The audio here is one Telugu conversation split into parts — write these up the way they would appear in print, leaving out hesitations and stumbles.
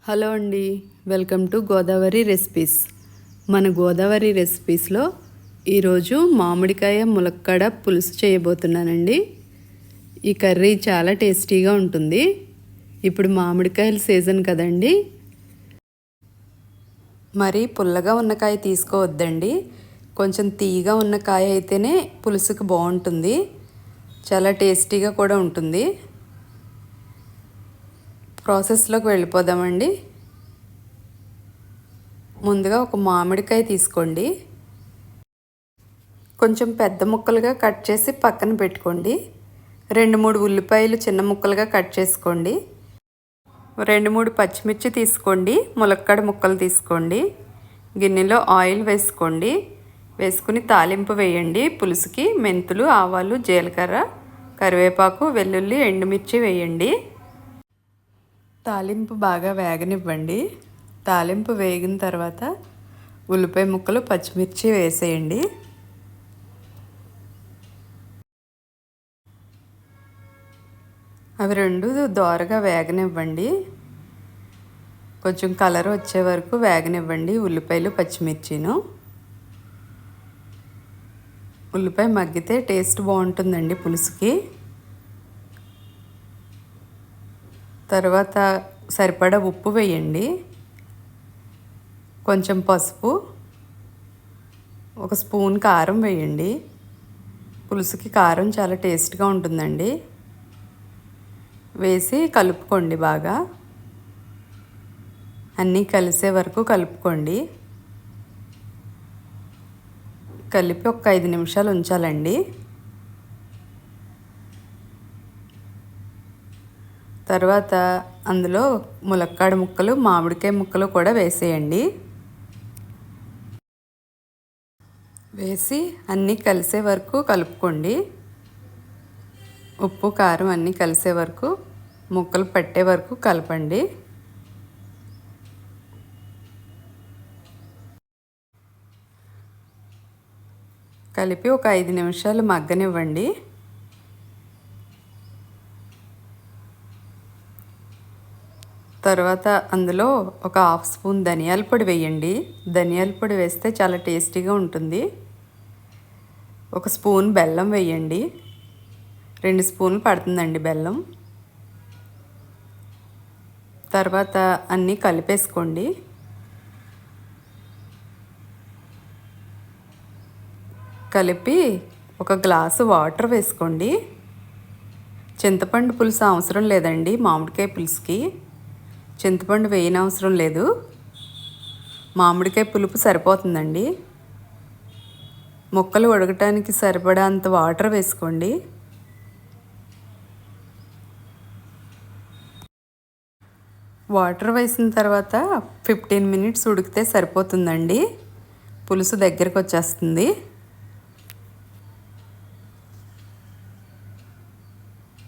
హలో అండి, వెల్కమ్ టు గోదావరి రెసిపీస్. మన గోదావరి రెసిపీస్లో ఈరోజు మామిడికాయ ములక్కాడ పులుసు చేయబోతున్నానండి. ఈ కర్రీ చాలా టేస్టీగా ఉంటుంది. ఇప్పుడు మామిడికాయల సీజన్ కదండి. మరి పుల్లగా ఉన్న కాయ తీసుకోవద్దండి. కొంచెం తీయగా ఉన్న కాయ అయితేనే పులుసుకు బాగుంటుంది, చాలా టేస్టీగా కూడా ఉంటుంది. ప్రాసెస్లోకి వెళ్ళిపోదామండి. ముందుగా ఒక మామిడికాయ తీసుకోండి. కొంచెం పెద్ద ముక్కలుగా కట్ చేసి పక్కన పెట్టుకోండి. 2-3 ఉల్లిపాయలు చిన్న ముక్కలుగా కట్ చేసుకోండి. 2-3 పచ్చిమిర్చి తీసుకోండి. ములక్కాడ ముక్కలు తీసుకోండి. గిన్నెలో ఆయిల్ వేసుకోండి. వేసుకుని తాలింపు వేయండి. పులుసుకి మెంతులు, ఆవాలు, జీలకర్ర, కరివేపాకు, వెల్లుల్లి, ఎండుమిర్చి వేయండి. తాలింపు బాగా వేగనివ్వండి. తాలింపు వేగిన తర్వాత ఉల్లిపాయ ముక్కలు, పచ్చిమిర్చి వేసేయండి. అవి రెండు దోరగా వేగనివ్వండి. కొంచెం కలర్ వచ్చే వరకు వేగనివ్వండి ఉల్లిపాయలు, పచ్చిమిర్చిను. ఉల్లిపాయ మగ్గితే టేస్ట్ బాగుంటుందండి పులుసుకి. తర్వాత సరిపడా ఉప్పు వేయండి. కొంచెం పసుపు, 1 స్పూన్ కారం వేయండి. పులుసుకి కారం చాలా టేస్ట్గా ఉంటుందండి. వేసి కలుపుకోండి. బాగా అన్నీ కలిసే వరకు కలుపుకోండి. కలిపి ఒక 5 నిమిషాలు ఉంచాలండి. తర్వాత అందులో ములక్కాడ ముక్కలు, మామిడికాయ ముక్కలు కూడా వేసేయండి. వేసి అన్నీ కలిసే వరకు కలుపుకోండి. ఉప్పు, కారం అన్నీ కలిసే వరకు, ముక్కలు పట్టే వరకు కలపండి. కలిపి ఒక 5 నిమిషాలు మగ్గనివ్వండి. తర్వాత అందులో ఒక 1/2 స్పూన్ ధనియాల పొడి వేయండి. ధనియాల పొడి వేస్తే చాలా టేస్టీగా ఉంటుంది. 1 స్పూన్ బెల్లం వేయండి. 2 స్పూన్లు పడుతుందండి బెల్లం. తర్వాత అన్నీ కలిపేసుకోండి. కలిపి 1 గ్లాసు వాటర్ వేసుకోండి. చింతపండు పులుసు అవసరం లేదండి మామిడికాయ పులుసుకి. చింతపండు వేయనవసరం లేదు. మామిడికాయ పులుపు సరిపోతుందండి. ముక్కలు ఉడకటానికి సరిపడా అంత వాటర్ వేసుకోండి. వాటర్ వేసిన తర్వాత 15 మినిట్స్ ఉడికితే సరిపోతుందండి. పులుసు దగ్గరకు వచ్చేస్తుంది.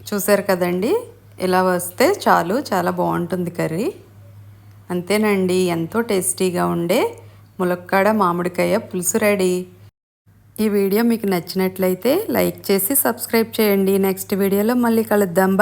చూసారు కదండి, ఇలా వస్తే చాలు, చాలా బాగుంటుంది కర్రీ. అంతేనండి, ఎంతో టేస్టీగా ఉండే ములక్కాడ మామిడికాయ పులుసు రెడీ. ఈ వీడియో మీకు నచ్చినట్లయితే లైక్ చేసి సబ్స్క్రైబ్ చేయండి. నెక్స్ట్ వీడియోలో మళ్ళీ కలుద్దాం. బాయ్.